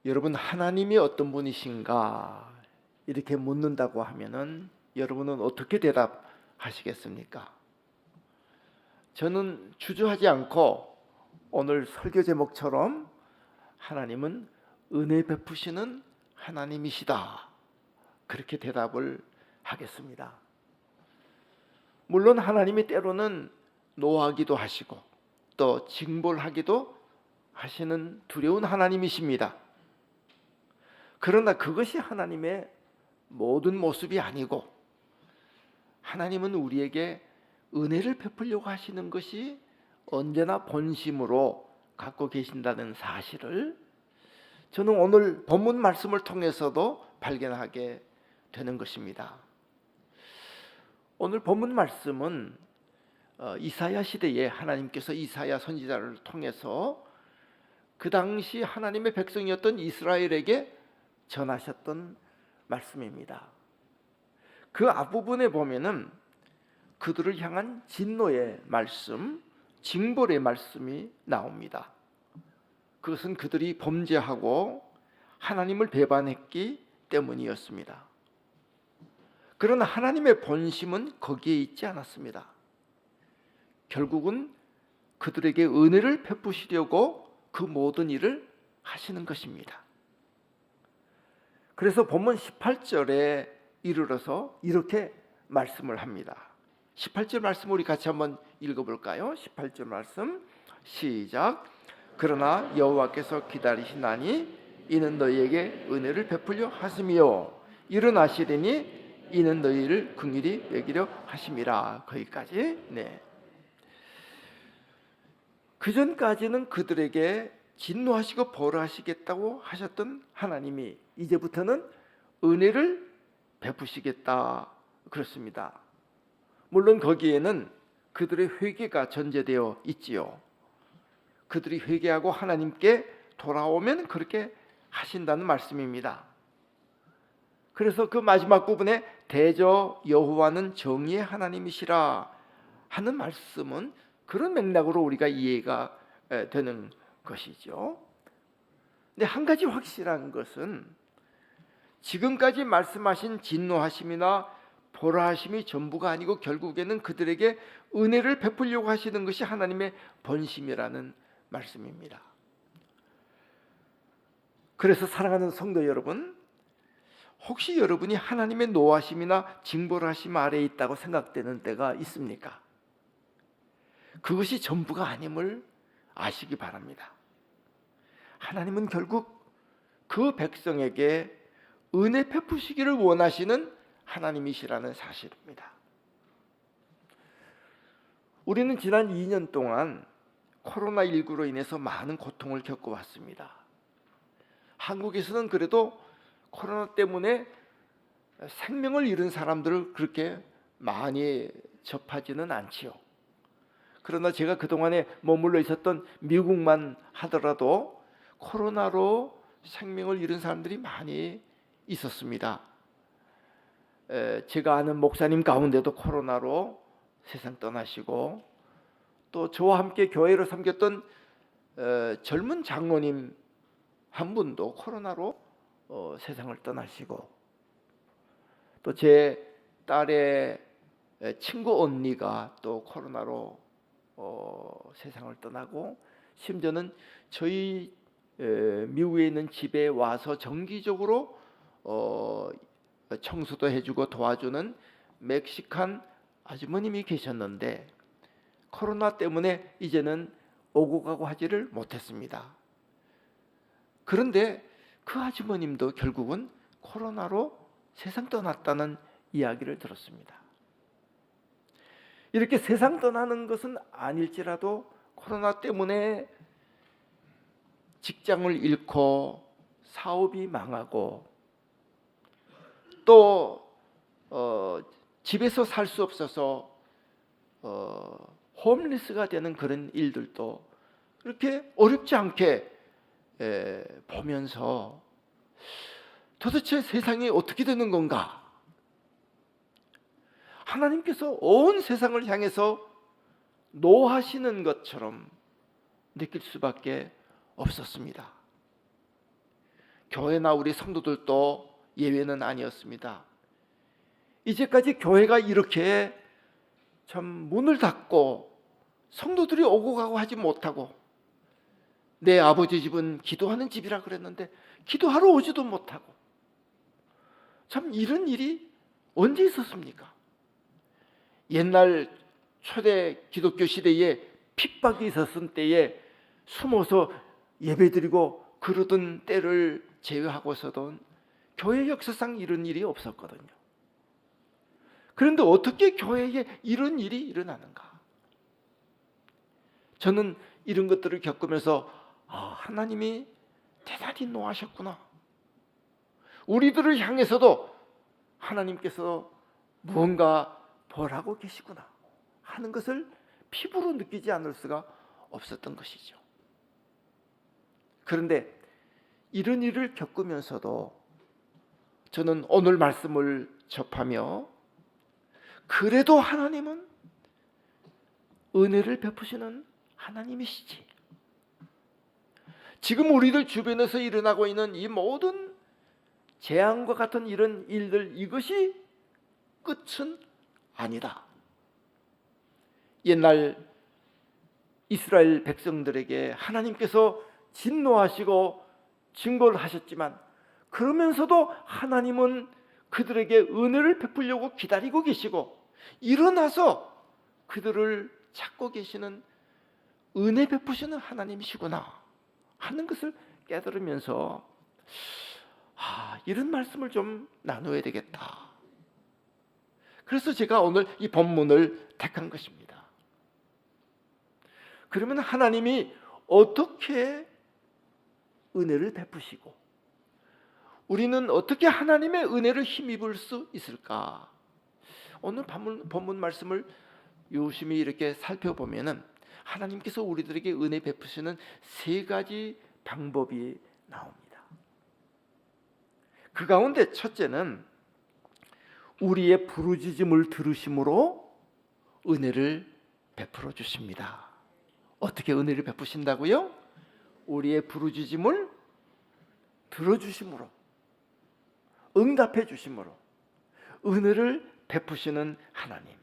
여러분, 하나님이 어떤 분이신가 이렇게 묻는다고 하면은 여러분은 어떻게 대답하시겠습니까? 저는 주저하지 않고 오늘 설교 제목처럼 하나님은 은혜 베푸시는 하나님이시다, 그렇게 대답을 하겠습니다. 물론 하나님이 때로는 노하기도 하시고 또 징벌하기도 하시는 두려운 하나님이십니다. 그러나 그것이 하나님의 모든 모습이 아니고, 하나님은 우리에게 은혜를 베풀려고 하시는 것이 언제나 본심으로 갖고 계신다는 사실을 저는 오늘 본문 말씀을 통해서도 발견하게 되는 것입니다. 오늘 본문 말씀은 이사야 시대에 하나님께서 이사야 선지자를 통해서 그 당시 하나님의 백성이었던 이스라엘에게 전하셨던 말씀입니다. 그 앞부분에 보면은 그들을 향한 진노의 말씀, 징벌의 말씀이 나옵니다. 그것은 그들이 범죄하고 하나님을 배반했기 때문이었습니다. 그러나 하나님의 본심은 거기에 있지 않았습니다. 결국은 그들에게 은혜를 베푸시려고 그 모든 일을 하시는 것입니다. 그래서 본문 18절에 이르러서 이렇게 말씀을 합니다. 18절 말씀 우리 같이 한번 읽어볼까요? 18절 말씀 시작. 그러나 여호와께서 기다리시나니 이는 너희에게 은혜를 베풀려 하심이요 일어나시리니 이는 너희를 긍휼히 여기려 하심이라. 거기까지. 그 전까지는 그들에게 진노하시고 벌하시겠다고 하셨던 하나님이 이제부터는 은혜를 베푸시겠다 그렇습니다. 물론 거기에는 그들의 회개가 전제되어 있지요. 그들이 회개하고 하나님께 돌아오면 그렇게 하신다는 말씀입니다. 그래서 그 마지막 부분에 대저 여호와는 정의의 하나님이시라 하는 말씀은 그런 맥락으로 우리가 이해가 되는 것이죠. 근데 한 가지 확실한 것은 지금까지 말씀하신 진노하심이나 벌하심이 전부가 아니고 결국에는 그들에게 은혜를 베풀려고 하시는 것이 하나님의 본심이라는 말씀입니다. 그래서 사랑하는 성도 여러분, 혹시 여러분이 하나님의 노하심이나 징벌하심 아래에 있다고 생각되는 때가 있습니까? 그것이 전부가 아님을 아시기 바랍니다. 하나님은 결국 그 백성에게 은혜 베푸시기를 원하시는 하나님이시라는 사실입니다. 우리는 지난 2년 동안 코로나19로 인해서 많은 고통을 겪어왔습니다. 한국에서는 그래도 코로나 때문에 생명을 잃은 사람들을 그렇게 많이 접하지는 않지요. 그러나 제가 그동안에 머물러 있었던 미국만 하더라도 코로나로 생명을 잃은 사람들이 많이 있었습니다. 제가 아는 목사님 가운데도 코로나로 세상 떠나시고, 또 저와 함께 교회를 섬겼던 젊은 장로님 한 분도 코로나로 세상을 떠나시고, 또 제 딸의 친구 언니가 또 코로나로 세상을 떠나고, 심지어는 저희 미국에 있는 집에 와서 정기적으로 청소도 해주고 도와주는 멕시칸 아주머님이 계셨는데 코로나 때문에 이제는 오고 가고 하지를 못했습니다. 그런데 그 아주머님도 결국은 코로나로 세상 떠났다는 이야기를 들었습니다. 이렇게 세상 떠나는 것은 아닐지라도 코로나 때문에 직장을 잃고 사업이 망하고 또 집에서 살 수 없어서 홈리스가 되는 그런 일들도 그렇게 어렵지 않게 보면서 도대체 세상이 어떻게 되는 건가? 하나님께서 온 세상을 향해서 노하시는 것처럼 느낄 수밖에 없었습니다. 교회나 우리 성도들도 예외는 아니었습니다. 이제까지 교회가 이렇게 참 문을 닫고 성도들이 오고 가고 하지 못하고, 내 아버지 집은 기도하는 집이라 그랬는데 기도하러 오지도 못하고, 참 이런 일이 언제 있었습니까? 옛날 초대 기독교 시대에 핍박이 있었을 때에 숨어서 예배드리고 그러던 때를 제외하고서도 교회 역사상 이런 일이 없었거든요. 그런데 어떻게 교회에 이런 일이 일어나는가? 저는 이런 것들을 겪으면서 하나님이 대단히 노하셨구나. 우리들을 향해서도 하나님께서 무언가 벌하고 계시구나 하는 것을 피부로 느끼지 않을 수가 없었던 것이죠. 그런데 이런 일을 겪으면서도 저는 오늘 말씀을 접하며, 그래도 하나님은 은혜를 베푸시는 하나님이시지. 지금 우리들 주변에서 일어나고 있는 이 모든 재앙과 같은 이런 일들, 이것이 끝은 아니다. 옛날 이스라엘 백성들에게 하나님께서 진노하시고 증거를 하셨지만, 그러면서도 하나님은 그들에게 은혜를 베풀려고 기다리고 계시고, 일어나서 그들을 찾고 계시는 은혜 베푸시는 하나님이시구나 하는 것을 깨달으면서 이런 말씀을 좀 나누어야 되겠다. 그래서 제가 오늘 이 본문을 택한 것입니다. 그러면 하나님이 어떻게 은혜를 베푸시고 우리는 어떻게 하나님의 은혜를 힘입을 수 있을까? 오늘 본문 말씀을 유심히 이렇게 살펴보면은 하나님께서 우리들에게 은혜 베푸시는 세 가지 방법이 나옵니다. 그 가운데 첫째는 우리의 부르짖음을 들으심으로 은혜를 베풀어 주십니다. 어떻게 은혜를 베푸신다고요? 우리의 부르짖음을 들어주심으로, 응답해 주심으로 은혜를 베푸시는 하나님.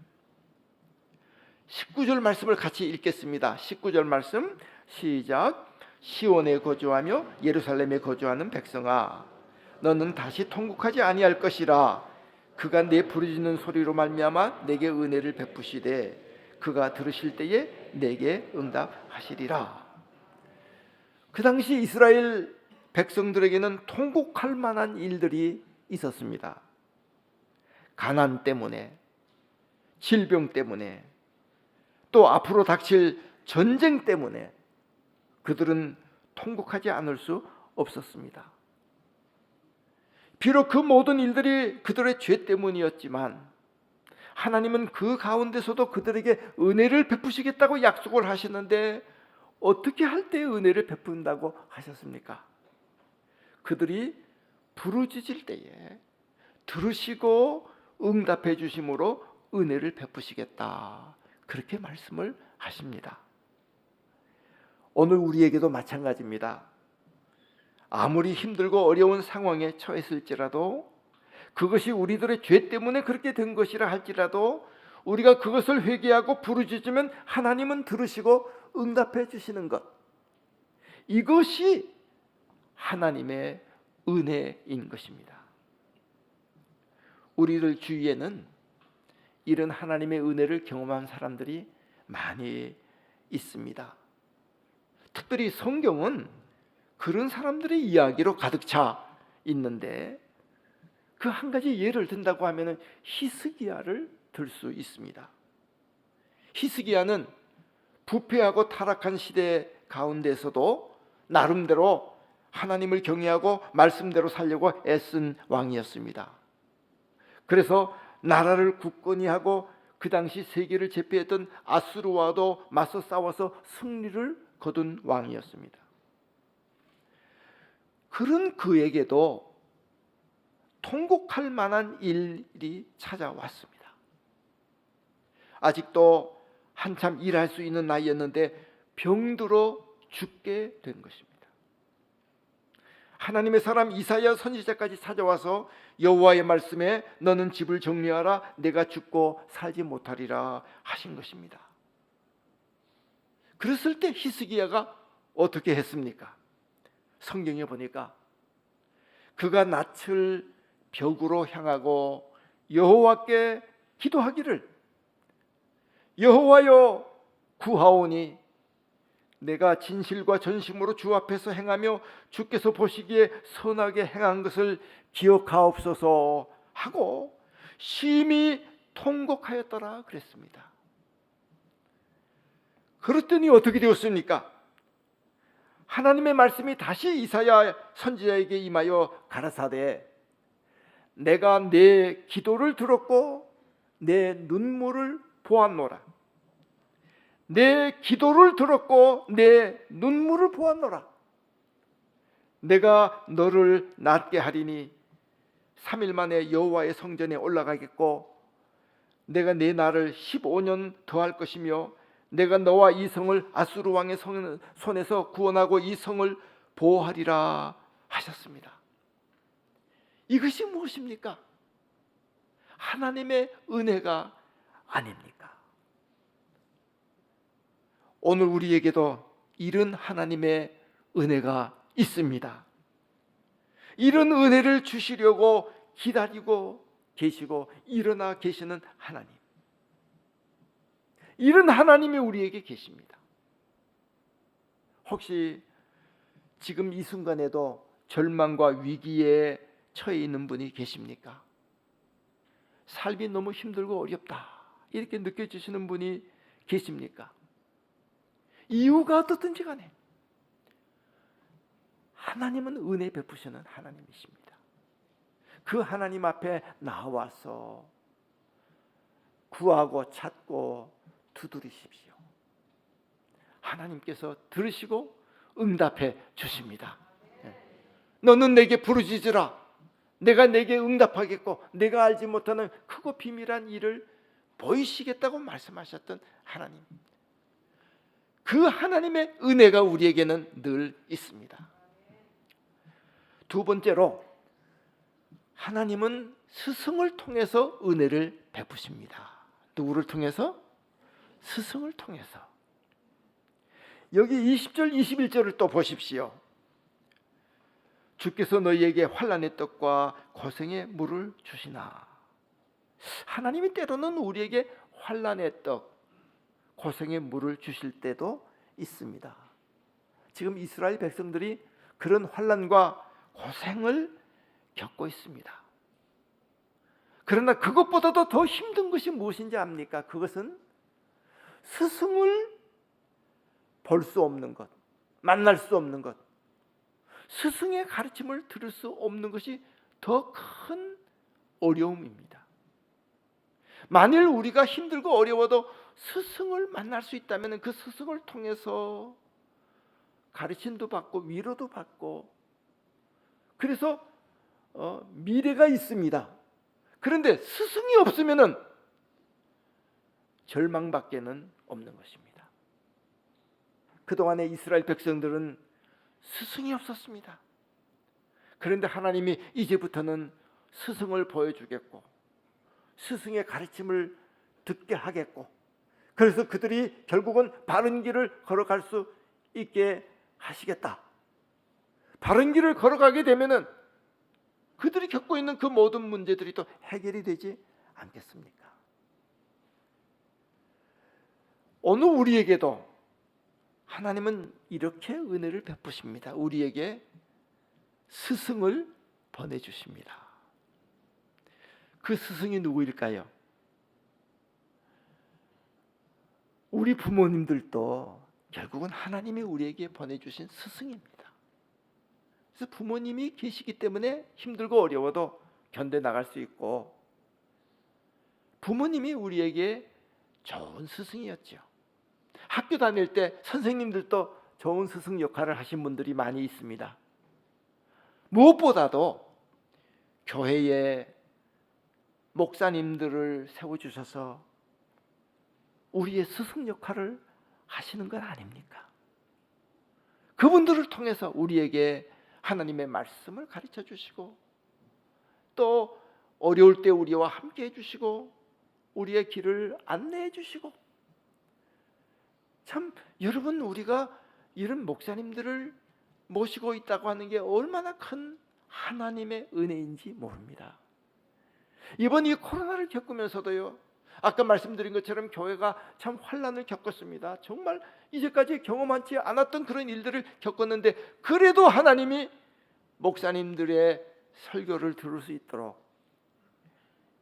19절 말씀을 같이 읽겠습니다. 19절 말씀 시작. 시온에 거주하며 예루살렘에 거주하는 백성아, 너는 다시 통곡하지 아니할 것이라. 그가 내 부르짖는 소리로 말미암아 내게 은혜를 베푸시되 그가 들으실 때에 내게 응답하시리라. 그 당시 이스라엘 백성들에게는 통곡할 만한 일들이 있었습니다. 가난 때문에, 질병 때문에, 또 앞으로 닥칠 전쟁 때문에 그들은 통곡하지 않을 수 없었습니다. 비록 그 모든 일들이 그들의 죄 때문이었지만 하나님은 그 가운데서도 그들에게 은혜를 베푸시겠다고 약속을 하시는데, 어떻게 할 때 은혜를 베푼다고 하셨습니까? 그들이 부르짖을 때에 들으시고 응답해 주심으로 은혜를 베푸시겠다, 그렇게 말씀을 하십니다. 오늘 우리에게도 마찬가지입니다. 아무리 힘들고 어려운 상황에 처했을지라도, 그것이 우리들의 죄 때문에 그렇게 된 것이라 할지라도 우리가 그것을 회개하고 부르짖으면 하나님은 들으시고 응답해 주시는 것, 이것이 하나님의 은혜인 것입니다. 우리들 주위에는 이런 하나님의 은혜를 경험한 사람들이 많이 있습니다. 특별히 성경은 그런 사람들의 이야기로 가득 차 있는데, 그 한 가지 예를 든다고 하면 히스기야를 들 수 있습니다. 히스기야는 부패하고 타락한 시대 가운데서도 나름대로 하나님을 경외하고 말씀대로 살려고 애쓴 왕이었습니다. 그래서 나라를 굳건히 하고 그 당시 세계를 제패했던 아수르와도 맞서 싸워서 승리를 거둔 왕이었습니다. 그런 그에게도 통곡할 만한 일이 찾아왔습니다. 아직도 한참 일할 수 있는 나이였는데 병들어 죽게 된 것입니다. 하나님의 사람 이사야 선지자까지 찾아와서 여호와의 말씀에 너는 집을 정리하라, 내가 죽고 살지 못하리라 하신 것입니다. 그랬을 때 히스기야가 어떻게 했습니까? 성경에 보니까 그가 낯을 벽으로 향하고 여호와께 기도하기를, 여호와여 구하오니 내가 진실과 전심으로 주 앞에서 행하며 주께서 보시기에 선하게 행한 것을 기억하옵소서 하고 심히 통곡하였더라 그랬습니다. 그랬더니 어떻게 되었습니까? 하나님의 말씀이 다시 이사야 선지자에게 임하여 가라사대, 내가 내 기도를 들었고 내 눈물을 보았노라. 내 기도를 들었고 내 눈물을 보았노라. 내가 너를 낫게 하리니 3일 만에 여호와의 성전에 올라가겠고 내가 내 날을 15년 더할 것이며 내가 너와 이 성을 아수르 왕의 손에서 구원하고 이 성을 보호하리라 하셨습니다. 이것이 무엇입니까? 하나님의 은혜가 아닙니까? 오늘 우리에게도 이런 하나님의 은혜가 있습니다. 이런 은혜를 주시려고 기다리고 계시고 일어나 계시는 하나님, 이런 하나님이 우리에게 계십니다. 혹시 지금 이 순간에도 절망과 위기에 처해 있는 분이 계십니까? 삶이 너무 힘들고 어렵다 이렇게 느껴지시는 분이 계십니까? 이유가 어떻든지 간에 하나님은 은혜 베푸시는 하나님이십니다. 그 하나님 앞에 나와서 구하고 찾고 두드리십시오. 하나님께서 들으시고 응답해 주십니다. 너는 내게 부르짖으라, 내가 내게 응답하겠고 내가 알지 못하는 크고 비밀한 일을 보이시겠다고 말씀하셨던 하나님, 그 하나님의 은혜가 우리에게는 늘 있습니다. 두 번째로, 하나님은 스승을 통해서 은혜를 베푸십니다. 누구를 통해서? 스승을 통해서. 여기 20절 21절을 또 보십시오. 주께서 너희에게 환난의 떡과 고생의 물을 주시나. 하나님이 때로는 우리에게 환난의 떡, 고생의 물을 주실 때도 있습니다. 지금 이스라엘 백성들이 그런 환난과 고생을 겪고 있습니다. 그러나 그것보다도 더 힘든 것이 무엇인지 압니까? 그것은 스승을 볼 수 없는 것, 만날 수 없는 것, 스승의 가르침을 들을 수 없는 것이 더 큰 어려움입니다. 만일 우리가 힘들고 어려워도 스승을 만날 수 있다면 그 스승을 통해서 가르침도 받고 위로도 받고, 그래서 미래가 있습니다. 그런데 스승이 없으면 절망밖에는 없는 것입니다. 그동안의 이스라엘 백성들은 스승이 없었습니다. 그런데 하나님이 이제부터는 스승을 보여주겠고 스승의 가르침을 듣게 하겠고, 그래서 그들이 결국은 바른 길을 걸어갈 수 있게 하시겠다. 바른 길을 걸어가게 되면은 그들이 겪고 있는 그 모든 문제들이 또 해결이 되지 않겠습니까? 오늘 우리에게도 하나님은 이렇게 은혜를 베푸십니다. 우리에게 스승을 보내주십니다. 그 스승이 누구일까요? 우리 부모님들도 결국은 하나님이 우리에게 보내주신 스승입니다. 그래서 부모님이 계시기 때문에 힘들고 어려워도 견뎌나갈 수 있고, 부모님이 우리에게 좋은 스승이었죠. 학교 다닐 때 선생님들도 좋은 스승 역할을 하신 분들이 많이 있습니다. 무엇보다도 교회에 목사님들을 세워주셔서 우리의 스승 역할을 하시는 건 아닙니까? 그분들을 통해서 우리에게 하나님의 말씀을 가르쳐 주시고 또 어려울 때 우리와 함께 해주시고 우리의 길을 안내해 주시고, 참 여러분, 우리가 이런 목사님들을 모시고 있다고 하는 게 얼마나 큰 하나님의 은혜인지 모릅니다. 이번 이 코로나를 겪으면서도요, 아까 말씀드린 것처럼 교회가 참 환난을 겪었습니다. 정말 이제까지 경험하지 않았던 그런 일들을 겪었는데, 그래도 하나님이 목사님들의 설교를 들을 수 있도록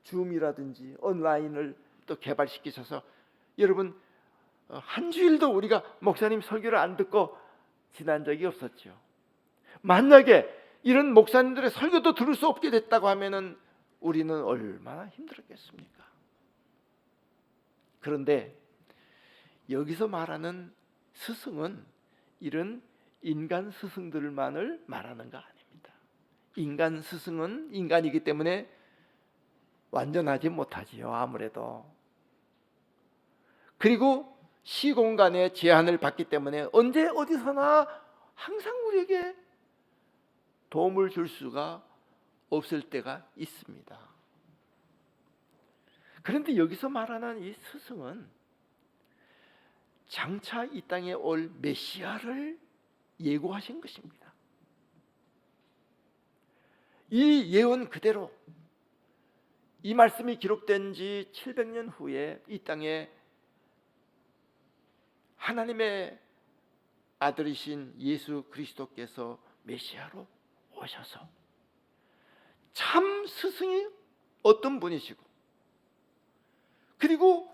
줌이라든지 온라인을 또 개발시키셔서, 여러분 한 주일도 우리가 목사님 설교를 안 듣고 지난 적이 없었죠. 만약에 이런 목사님들의 설교도 들을 수 없게 됐다고 하면은 우리는 얼마나 힘들었겠습니까? 그런데 여기서 말하는 스승은 이런 인간 스승들만을 말하는 거 아닙니다. 인간 스승은 인간이기 때문에 완전하지 못하지요, 아무래도. 그리고 시공간의 제한을 받기 때문에 언제 어디서나 항상 우리에게 도움을 줄 수가 없을 때가 있습니다. 그런데 여기서 말하는 이 스승은 장차 이 땅에 올 메시아를 예고하신 것입니다. 이 예언 그대로 이 말씀이 기록된 지 700년 후에 이 땅에 하나님의 아들이신 예수 그리스도께서 메시아로 오셔서 참 스승이 어떤 분이시고, 그리고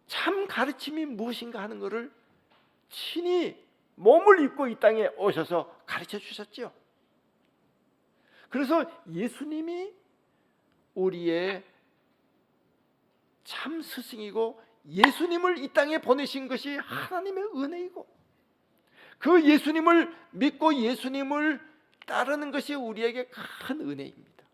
참 가르침이 무엇인가 하는 것을 친히 몸을 입고 이 땅에 오셔서 가르쳐 주셨죠. 그래서 예수님이 우리의 참 스승이고, 예수님을 이 땅에 보내신 것이 하나님의 은혜이고, 그 예수님을 믿고 예수님을 따르는 것이 우리에게 큰 은혜입니다.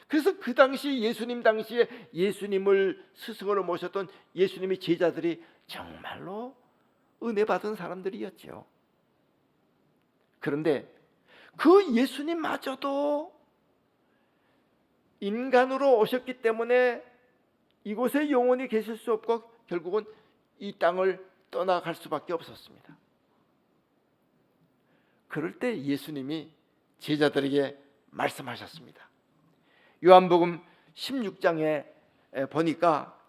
그래서 그 당시 예수님 당시에 예수님을 스승으로 모셨던 예수님의 제자들이 정말로 은혜 받은 사람들이었죠. 그런데 그 예수님마저도 인간으로 오셨기 때문에 이곳에 영원히 계실 수 없고 결국은 이 땅을 떠나갈 수밖에 없었습니다. 그럴 때 예수님이 제자들에게 말씀하셨습니다. 요한복음 16장에 보니까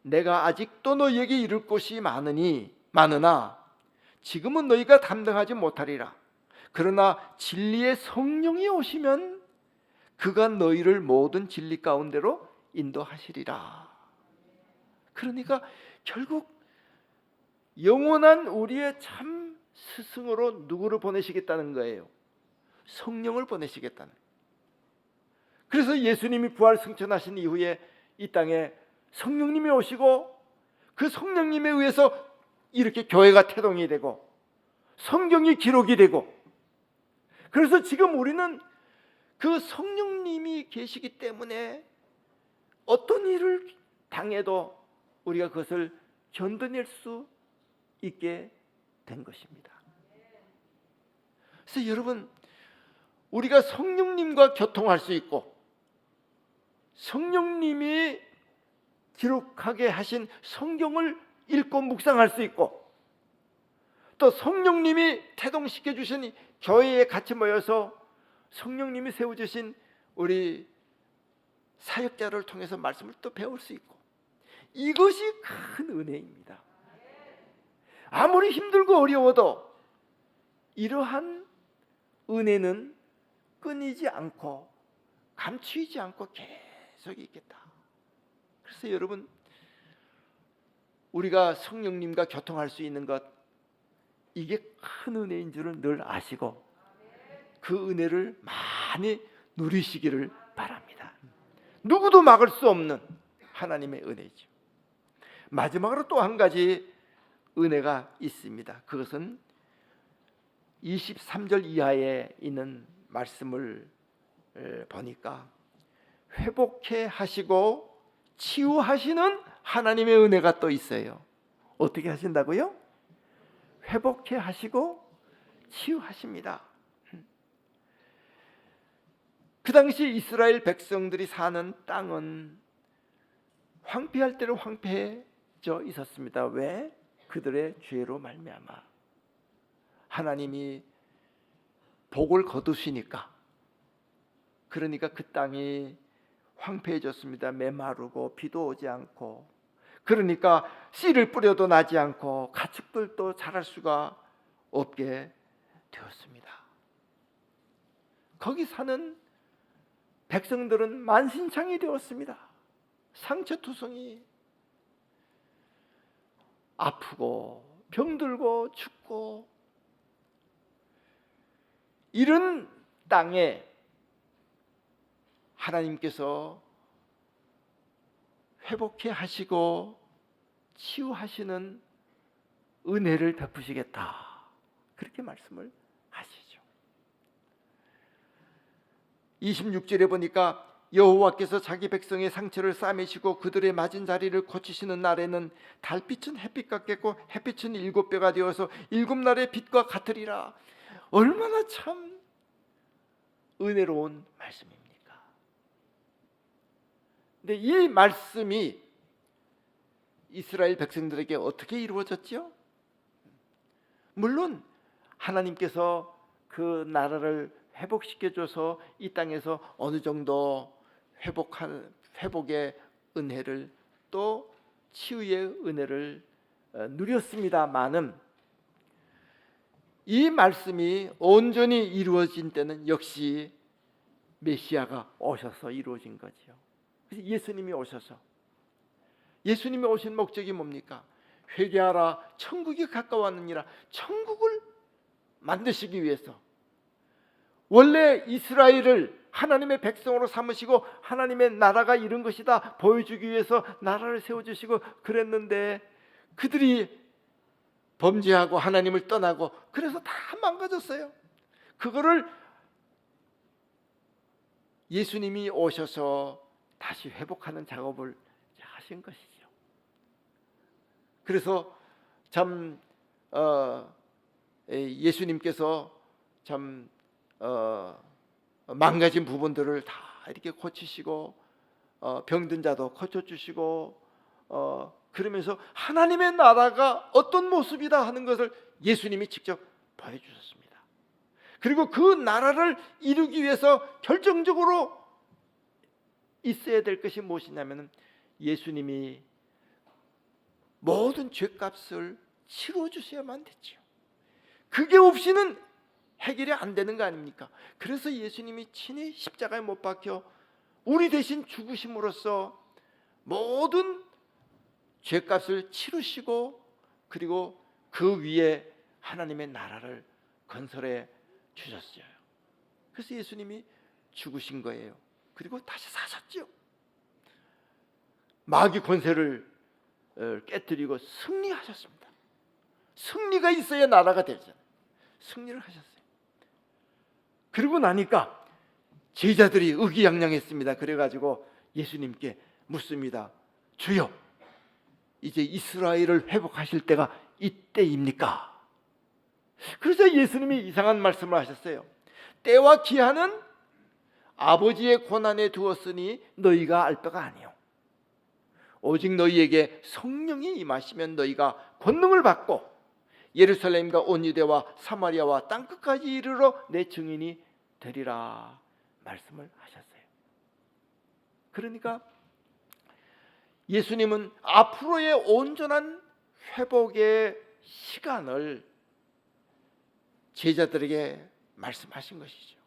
내가 아직도 너희에게 이룰 것이 많으나 지금은 너희가 감당하지 못하리라. 그러나 진리의 성령이 오시면 그가 너희를 모든 진리 가운데로 인도하시리라. 그러니까 결국 영원한 우리의 참 스승으로 누구를 보내시겠다는 거예요? 성령을 보내시겠다는. 그래서 예수님이 부활 승천하신 이후에 이 땅에 성령님이 오시고, 그 성령님에 의해서 이렇게 교회가 태동이 되고 성경이 기록이 되고, 그래서 지금 우리는 그 성령님이 계시기 때문에 어떤 일을 당해도 우리가 그것을 견뎌낼 수 있게 된 것입니다. 그래서 여러분, 우리가 성령님과 교통할 수 있고, 성령님이 기록하게 하신 성경을 읽고 묵상할 수 있고, 또 성령님이 태동시켜 주신 교회에 같이 모여서 성령님이 세워주신 우리 사역자를 통해서 말씀을 또 배울 수 있고, 이것이 큰 은혜입니다. 아무리 힘들고 어려워도 이러한 은혜는 끊이지 않고 감추이지 않고 계속 있겠다. 그래서 여러분, 우리가 성령님과 교통할 수 있는 것, 이게 큰 은혜인 줄을 늘 아시고 그 은혜를 많이 누리시기를 바랍니다. 누구도 막을 수 없는 하나님의 은혜죠. 마지막으로 또 한 가지 은혜가 있습니다. 그것은 23절 이하에 있는 말씀을 보니까 회복해 하시고 치유하시는 하나님의 은혜가 또 있어요. 어떻게 하신다고요? 회복해 하시고 치유하십니다. 그 당시 이스라엘 백성들이 사는 땅은 황폐할 대로 황폐해져 있었습니다. 왜? 그들의 죄로 말미암아. 하나님이 복을 거두시니까. 그러니까 그 땅이 황폐해졌습니다. 메마르고 비도 오지 않고, 그러니까 씨를 뿌려도 나지 않고 가축들도 자랄 수가 없게 되었습니다. 거기 사는 백성들은 만신창이 되었습니다. 상처투성이, 아프고 병들고 죽고, 이런 땅에 하나님께서 회복해 하시고 치유하시는 은혜를 베푸시겠다, 그렇게 말씀을 하시죠. 26절에 보니까 여호와께서 자기 백성의 상처를 싸매시고 그들의 맞은 자리를 고치시는 날에는 달빛은 햇빛 같겠고 햇빛은 7배가 되어서 7날의 빛과 같으리라. 얼마나 참 은혜로운 말씀입니까? 근데 이 말씀이 이스라엘 백성들에게 어떻게 이루어졌죠? 물론 하나님께서 그 나라를 회복시켜줘서 이 땅에서 어느 정도 회복의 은혜를, 또 치유의 은혜를 누렸습니다마는, 이 말씀이 온전히 이루어진 때는 역시 메시아가 오셔서 이루어진 거죠. 그래서 예수님이 오셔서, 예수님이 오신 목적이 뭡니까? 회개하라, 천국이 가까웠느니라. 천국을 만드시기 위해서, 원래 이스라엘을 하나님의 백성으로 삼으시고 하나님의 나라가 이런 것이다 보여주기 위해서 나라를 세워주시고 그랬는데, 그들이 범죄하고 하나님을 떠나고 그래서 다 망가졌어요. 그거를 예수님이 오셔서 다시 회복하는 작업을 하신 것이죠. 그래서 참 예수님께서 참 망가진 부분들을 다 이렇게 고치시고, 병든 자도 고쳐주시고, 그러면서 하나님의 나라가 어떤 모습이다 하는 것을 예수님이 직접 보여주셨습니다. 그리고 그 나라를 이루기 위해서 결정적으로 있어야 될 것이 무엇이냐면, 예수님이 모든 죄값을 치러 주셔야만 됐죠. 그게 없이는 해결이 안 되는 거 아닙니까? 그래서 예수님이 친히 십자가에 못 박혀 우리 대신 죽으심으로써 모든 죄값을 치르시고, 그리고 그 위에 하나님의 나라를 건설해 주셨어요. 그래서 예수님이 죽으신 거예요. 그리고 다시 사셨죠. 마귀 권세를 깨뜨리고 승리하셨습니다. 승리가 있어야 나라가 되잖아요. 승리를 하셨어요. 그러고 나니까 제자들이 의기양양했습니다. 그래가지고 예수님께 묻습니다. 주여, 이제 이스라엘을 회복하실 때가 이때입니까? 그래서 예수님이 이상한 말씀을 하셨어요. 때와 기한은 아버지의 권한에 두었으니 너희가 알 바가 아니요, 오직 너희에게 성령이 임하시면 너희가 권능을 받고 예루살렘과 온 유대와 사마리아와 땅끝까지 이르러 내 증인이 되리라 말씀을 하셨어요. 그러니까 예수님은 앞으로의 온전한 회복의 시간을 제자들에게 말씀하신 것이죠.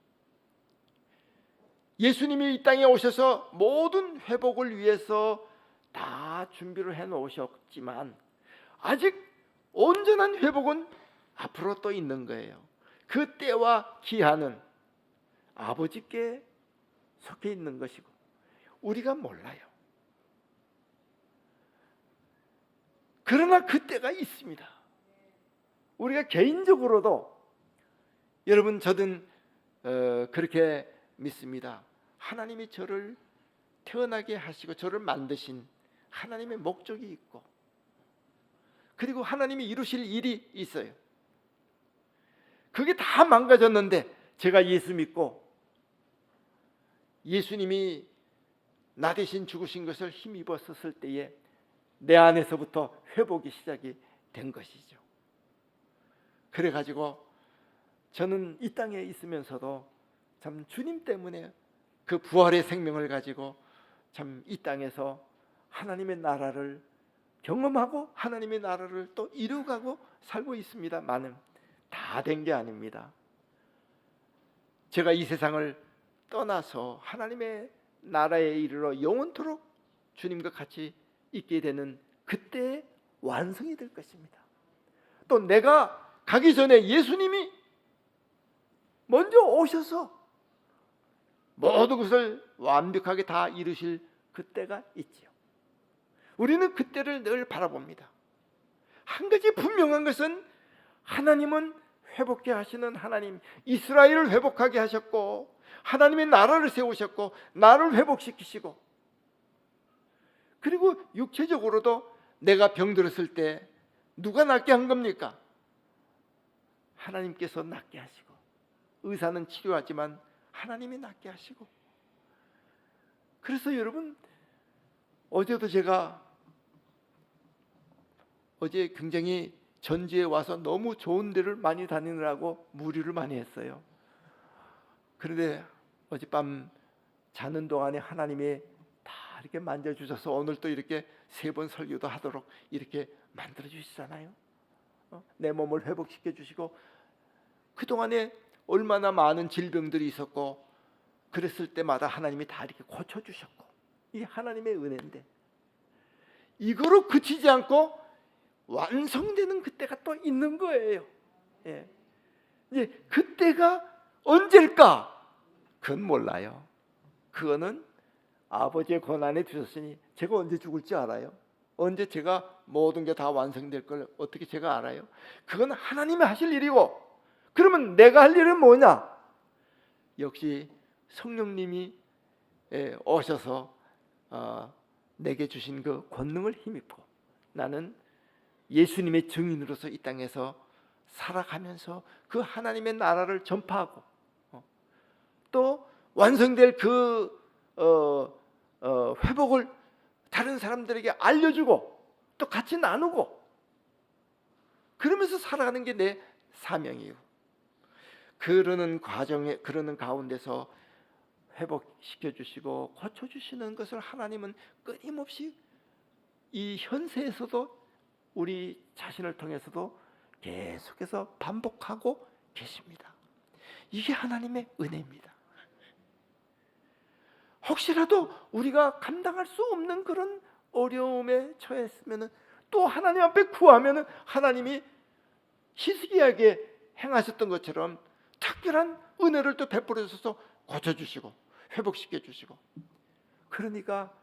예수님이 이 땅에 오셔서 모든 회복을 위해서 다 준비를 해 놓으셨지만 아직 온전한 회복은 앞으로 또 있는 거예요. 그 때와 기한은 아버지께 속해 있는 것이고 우리가 몰라요. 그러나 그 때가 있습니다. 우리가 개인적으로도, 여러분 저는 그렇게 믿습니다. 하나님이 저를 태어나게 하시고 저를 만드신 하나님의 목적이 있고, 그리고 하나님이 이루실 일이 있어요. 그게 다 망가졌는데 제가 예수 믿고 예수님이 나 대신 죽으신 것을 힘입었었을 때에 내 안에서부터 회복이 시작이 된 것이죠. 그래가지고 저는 이 땅에 있으면서도 참 주님 때문에 그 부활의 생명을 가지고 참 이 땅에서 하나님의 나라를 경험하고 하나님의 나라를 또 이루어가고 살고 있습니다만은 다 된 게 아닙니다. 제가 이 세상을 떠나서 하나님의 나라에 이르러 영원토록 주님과 같이 있게 되는 그때의 완성이 될 것입니다. 또 내가 가기 전에 예수님이 먼저 오셔서 모든 것을 완벽하게 다 이루실 그때가 있지요. 우리는 그때를 늘 바라봅니다. 한 가지 분명한 것은 하나님은 회복케 하시는 하나님, 이스라엘을 회복하게 하셨고 하나님의 나라를 세우셨고 나를 회복시키시고, 그리고 육체적으로도 내가 병들었을 때 누가 낫게 한 겁니까? 하나님께서 낫게 하시고, 의사는 치료하지만 하나님이 낫게 하시고. 그래서 여러분, 어제도 제가 어제 굉장히 전주에 와서 너무 좋은 데를 많이 다니느라고 무리를 많이 했어요. 그런데 어젯밤 자는 동안에 하나님이 다 이렇게 만져주셔서 오늘 또 이렇게 3번 설교도 하도록 이렇게 만들어 주시잖아요. 내 몸을 회복시켜 주시고, 그동안에 얼마나 많은 질병들이 있었고 그랬을 때마다 하나님이 다 이렇게 고쳐주셨고, 이 하나님의 은혜인데 이거로 그치지 않고 완성되는 그때가 또 있는 거예요. 예. 이제 그때가 언제일까? 그건 몰라요. 그거는 아버지의 권한에 두셨으니 제가 언제 죽을지 알아요? 언제 제가 모든 게 다 완성될 걸 어떻게 제가 알아요? 그건 하나님이 하실 일이고, 그러면 내가 할 일은 뭐냐? 역시 성령님이 오셔서 내게 주신 그 권능을 힘입고 나는 예수님의 증인으로서 이 땅에서 살아가면서 그 하나님의 나라를 전파하고, 또 완성될 그 회복을 다른 사람들에게 알려주고 또 같이 나누고, 그러면서 살아가는 게 내 사명이에요. 그러는 과정에, 그러는 가운데서 회복시켜 주시고 고쳐 주시는 것을 하나님은 끊임없이 이 현세에서도 우리 자신을 통해서도 계속해서 반복하고 계십니다. 이게 하나님의 은혜입니다. 혹시라도 우리가 감당할 수 없는 그런 어려움에 처했으면 또 하나님 앞에 구하면 하나님이 히스기야에게 행하셨던 것처럼 특별한 은혜를 또 베풀어 주셔서 고쳐주시고 회복시켜 주시고. 그러니까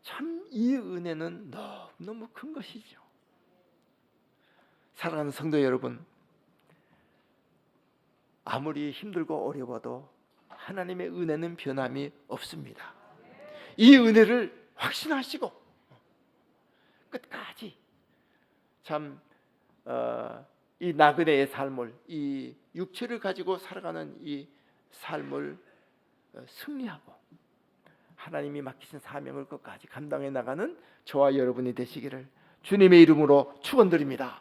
참 이 은혜는 너무 큰 것이죠. 사랑하는 성도 여러분, 아무리 힘들고 어려워도 하나님의 은혜는 변함이 없습니다. 이 은혜를 확신하시고 끝까지 참 이 나그네의 삶을, 이 육체를 가지고 살아가는 이 삶을 승리하고 하나님이 맡기신 사명을 끝까지 감당해 나가는 저와 여러분이 되시기를 주님의 이름으로 축원드립니다.